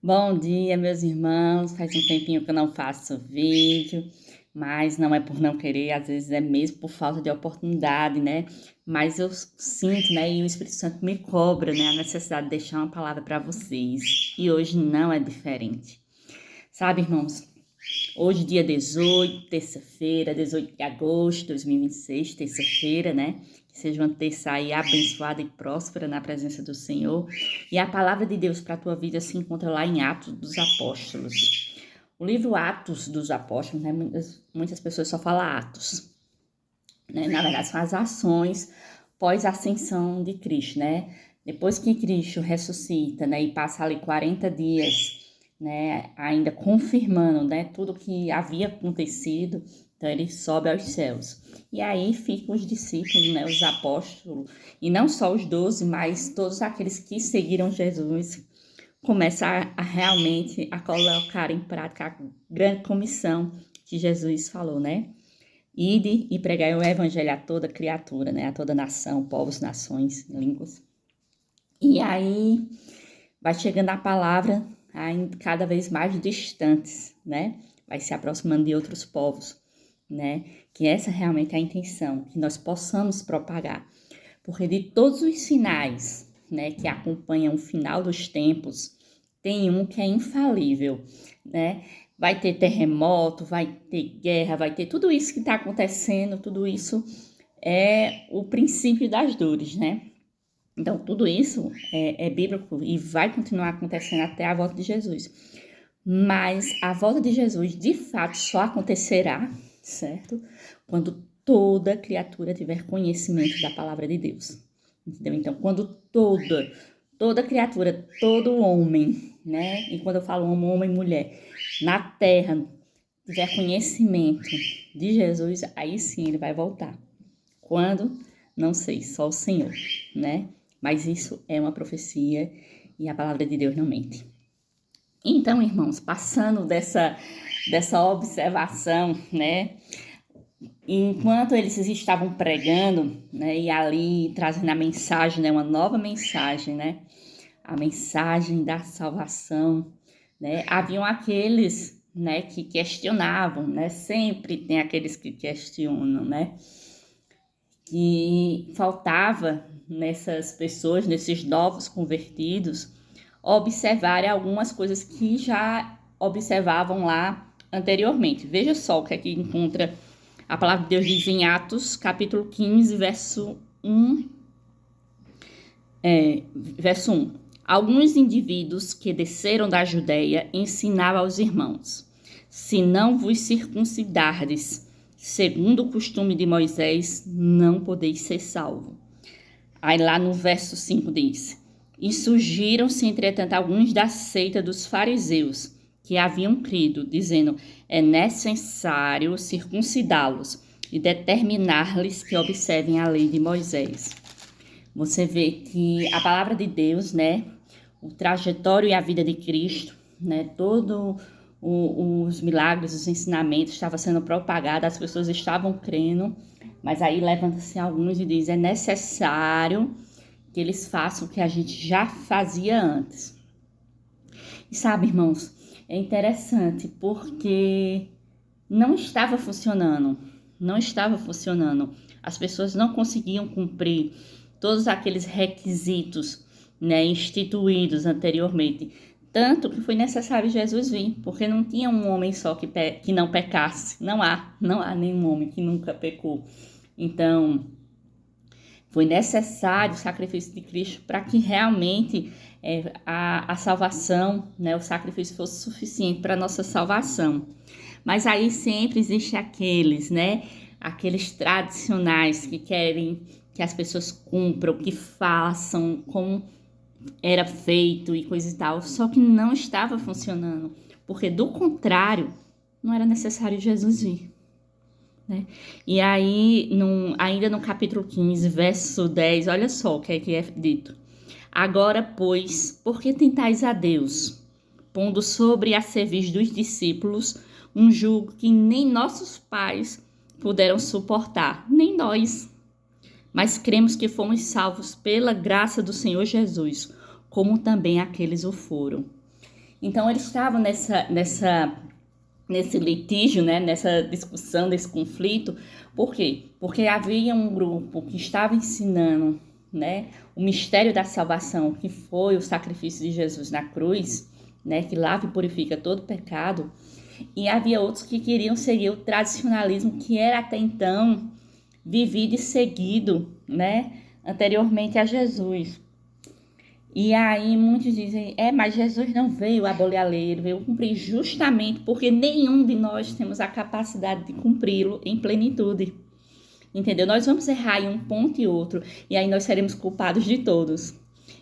Bom dia, meus irmãos. Faz um tempinho que eu não faço vídeo, mas não é por não querer, às vezes é mesmo por falta de oportunidade, né? Mas eu sinto, né? E o Espírito Santo me cobra, né? A necessidade de deixar uma palavra para vocês. E hoje não é diferente. Sabe, irmãos? Hoje, dia 18, terça-feira, 18 de agosto de 2026, terça-feira, né? Que seja uma terça aí abençoada e próspera na presença do Senhor. E a palavra de Deus para a tua vida se encontra lá em Atos dos Apóstolos. O livro Atos dos Apóstolos, né? Muitas pessoas só falam Atos, né? Na verdade, são as ações pós-ascensão de Cristo, né? Depois que Cristo ressuscita, né? E passa ali 40 dias, né, ainda confirmando, né, tudo que havia acontecido, então ele sobe aos céus. E aí ficam os discípulos, né, os apóstolos, e não só os 12, mas todos aqueles que seguiram Jesus, começam a realmente a colocar em prática a grande comissão que Jesus falou, né? Ide e pregai o evangelho a toda criatura, né, a toda nação, povos, nações, línguas. E aí vai chegando a palavra cada vez mais distantes, né? Vai se aproximando de outros povos, né? Que essa realmente é a intenção, que nós possamos propagar. Porque de todos os sinais, né, que acompanham o final dos tempos, tem um que é infalível, né? Vai ter terremoto, vai ter guerra, vai ter tudo isso que está acontecendo, tudo isso é o princípio das dores, né? Então, tudo isso é bíblico e vai continuar acontecendo até a volta de Jesus. Mas a volta de Jesus, de fato, só acontecerá, certo? Quando toda criatura tiver conhecimento da palavra de Deus. Entendeu? Então, quando toda criatura, todo homem, né? E quando eu falo homem e mulher, na terra tiver conhecimento de Jesus, aí sim ele vai voltar. Quando? Não sei, só o Senhor, né? Mas isso é uma profecia e a palavra de Deus não mente. Então, irmãos, passando dessa observação, né? Enquanto eles estavam pregando, né? E ali trazendo a mensagem, né? Uma nova mensagem, né? A mensagem da salvação, né? Haviam aqueles, né? Que questionavam, né? Sempre tem aqueles que questionam, né? Que faltava nessas pessoas, nesses novos convertidos, observarem algumas coisas que já observavam lá anteriormente. Veja só o que é que encontra a palavra de Deus diz em Atos, capítulo 15, verso 1. Verso 1. Alguns indivíduos que desceram da Judeia ensinavam aos irmãos: se não vos circuncidardes, segundo o costume de Moisés, não podeis ser salvo. Aí lá no verso 5 diz: e surgiram-se, entretanto, alguns da seita dos fariseus, que haviam crido, dizendo: é necessário circuncidá-los e determinar-lhes que observem a lei de Moisés. Você vê que a palavra de Deus, né, o trajetório e a vida de Cristo, né, todo os milagres, os ensinamentos estavam sendo propagados, as pessoas estavam crendo, mas aí levanta-se alguns e diz: é necessário que eles façam o que a gente já fazia antes. E sabe, irmãos, é interessante porque não estava funcionando, as pessoas não conseguiam cumprir todos aqueles requisitos, né, instituídos anteriormente. Tanto que foi necessário Jesus vir, porque não tinha um homem só que não pecasse. Não há nenhum homem que nunca pecou. Então, foi necessário o sacrifício de Cristo para que realmente a salvação, né, o sacrifício fosse suficiente para a nossa salvação. Mas aí sempre existe aqueles, né, aqueles tradicionais que querem que as pessoas cumpram, que façam como era feito e coisa e tal, só que não estava funcionando, porque do contrário, não era necessário Jesus vir, né? E aí, ainda no capítulo 15, verso 10, olha só o que é dito. Agora, pois, por que tentais a Deus, pondo sobre a cerviz dos discípulos um jugo que nem nossos pais puderam suportar, nem nós, mas cremos que fomos salvos pela graça do Senhor Jesus, como também aqueles o foram. Então, eles estavam nesse litígio, né, nessa discussão, nesse conflito. Por quê? Porque havia um grupo que estava ensinando, né, o mistério da salvação, que foi o sacrifício de Jesus na cruz, né, que lava e purifica todo pecado, e havia outros que queriam seguir o tradicionalismo que era até então vivido e seguido, né, anteriormente a Jesus. E aí muitos dizem, mas Jesus não veio abolir a lei, ele veio cumprir justamente porque nenhum de nós temos a capacidade de cumpri-lo em plenitude. Entendeu? Nós vamos errar em um ponto e outro, e aí nós seremos culpados de todos.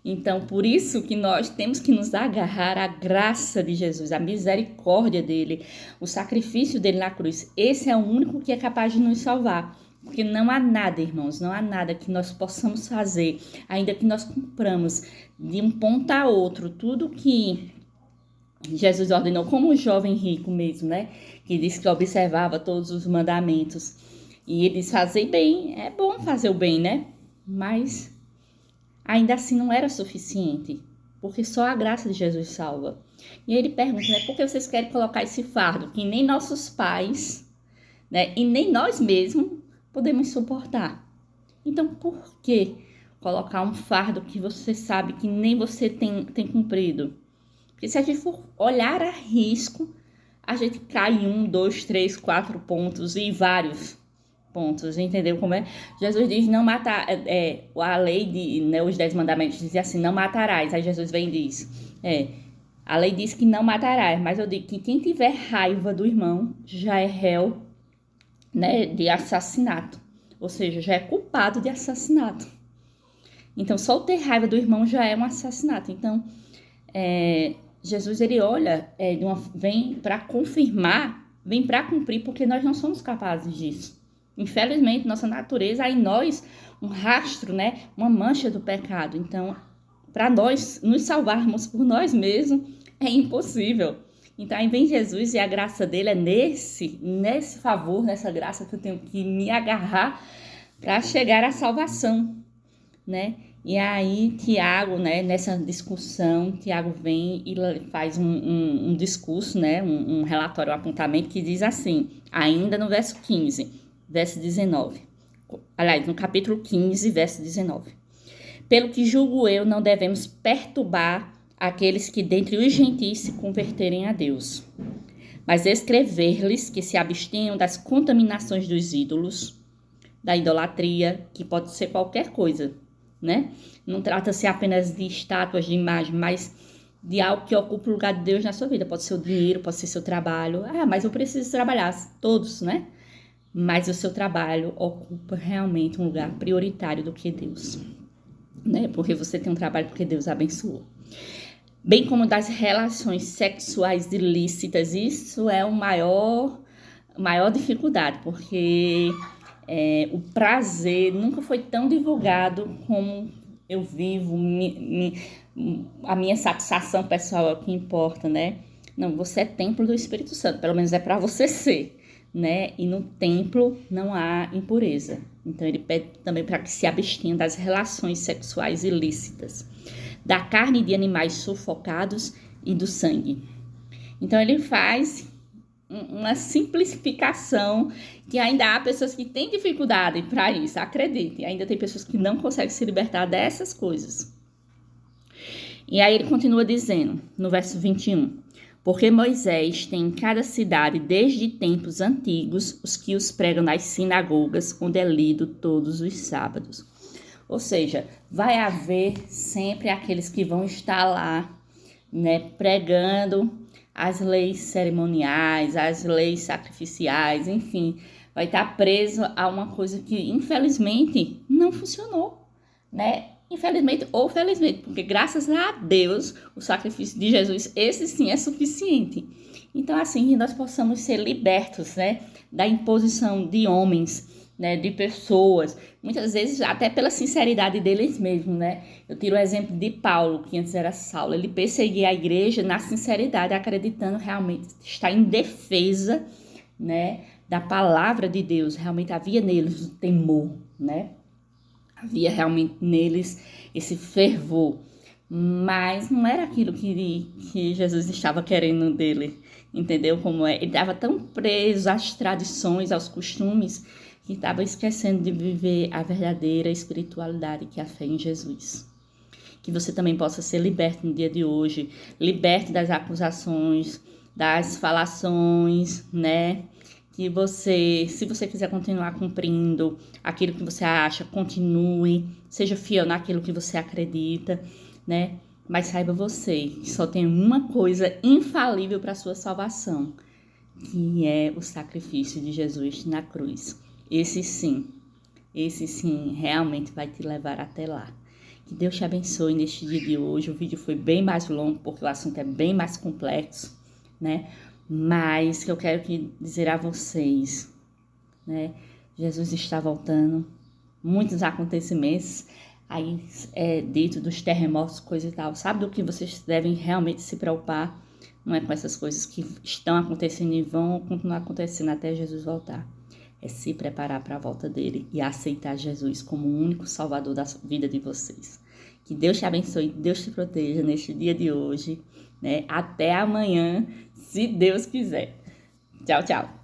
Então, por isso que nós temos que nos agarrar à graça de Jesus, à misericórdia dele, o sacrifício dele na cruz. Esse é o único que é capaz de nos salvar. Porque não há nada, irmãos, não há nada que nós possamos fazer, ainda que nós cumpramos de um ponto a outro tudo que Jesus ordenou, como o jovem rico mesmo, né? Que disse que observava todos os mandamentos. E ele diz, fazer bem, é bom fazer o bem, né? Mas ainda assim não era suficiente, porque só a graça de Jesus salva. E ele pergunta, né? Por que vocês querem colocar esse fardo que nem nossos pais, né? E nem nós mesmos podemos suportar? Então, por que colocar um fardo que você sabe que nem você tem cumprido? Porque se a gente for olhar a risco, a gente cai em 1, 2, 3, 4 pontos e vários pontos, entendeu como é? Jesus diz não matar, a lei, né, os 10 mandamentos dizem assim, não matarás. Aí Jesus vem e diz, a lei diz que não matarás, mas eu digo que quem tiver raiva do irmão já é réu, né, de assassinato. Ou seja, já é culpado de assassinato. Então, só ter raiva do irmão já é um assassinato. Então, Jesus, ele olha, vem para confirmar, vem para cumprir, porque nós não somos capazes disso. Infelizmente, nossa natureza, há em nós um rastro, né, uma mancha do pecado. Então, para nós nos salvarmos por nós mesmos, é impossível. Então, aí vem Jesus e a graça dele é nesse favor, nessa graça que eu tenho que me agarrar para chegar à salvação, né? E aí, Tiago, né, nessa discussão, Tiago vem e faz um discurso, né, um relatório, um apontamento que diz assim, ainda no verso 15, verso 19. Aliás, no capítulo 15, verso 19. Pelo que julgo eu, não devemos perturbar aqueles que dentre os gentios se converterem a Deus, mas escrever-lhes que se abstenham das contaminações dos ídolos, da idolatria, que pode ser qualquer coisa, né? Não trata-se apenas de estátuas, de imagem, mas de algo que ocupa o lugar de Deus na sua vida. Pode ser o dinheiro, pode ser seu trabalho. Mas eu preciso trabalhar, todos, né? Mas o seu trabalho ocupa realmente um lugar prioritário do que Deus, né? Porque você tem um trabalho porque Deus abençoou. Bem como das relações sexuais ilícitas, isso é a maior dificuldade, porque o prazer nunca foi tão divulgado como eu vivo, a minha satisfação pessoal é o que importa, né? Não, você é templo do Espírito Santo, pelo menos é para você ser, né? E no templo não há impureza. Então ele pede também para que se abstenham das relações sexuais ilícitas, da carne de animais sufocados e do sangue. Então ele faz uma simplificação que ainda há pessoas que têm dificuldade para isso, acredite, ainda tem pessoas que não conseguem se libertar dessas coisas. E aí ele continua dizendo, no verso 21, porque Moisés tem em cada cidade, desde tempos antigos, os que os pregam nas sinagogas, onde é lido todos os sábados. Ou seja, vai haver sempre aqueles que vão estar lá, né, pregando as leis cerimoniais, as leis sacrificiais, enfim, vai estar preso a uma coisa que, infelizmente, não funcionou, né? Infelizmente ou felizmente, porque graças a Deus, o sacrifício de Jesus, esse sim é suficiente. Então, assim, nós possamos ser libertos, né, da imposição de homens, né, de pessoas, muitas vezes até pela sinceridade deles mesmos, né? Eu tiro o exemplo de Paulo, que antes era Saulo, ele perseguia a igreja na sinceridade, acreditando realmente estar em defesa, né, da palavra de Deus. Realmente havia neles o temor, né? Havia realmente neles esse fervor. mas não era aquilo que Jesus estava querendo dele, entendeu como é? Ele estava tão preso às tradições, aos costumes, que estava esquecendo de viver a verdadeira espiritualidade que é a fé em Jesus. Que você também possa ser liberto no dia de hoje, liberto das acusações, das falações, né? Que você, se você quiser continuar cumprindo aquilo que você acha, continue, seja fiel naquilo que você acredita, né? Mas saiba você que só tem uma coisa infalível para a sua salvação, que é o sacrifício de Jesus na cruz. Esse sim, realmente vai te levar até lá. Que Deus te abençoe neste dia de hoje. O vídeo foi bem mais longo, porque o assunto é bem mais complexo, né? Mas que eu quero dizer a vocês, né? Jesus está voltando. Muitos acontecimentos aí dito dos terremotos, coisa e tal. Sabe do que vocês devem realmente se preocupar? Não é com essas coisas que estão acontecendo e vão continuar acontecendo até Jesus voltar. É se preparar para a volta dele e aceitar Jesus como o único salvador da vida de vocês. Que Deus te abençoe, Deus te proteja neste dia de hoje, né? Até amanhã, se Deus quiser. Tchau, tchau.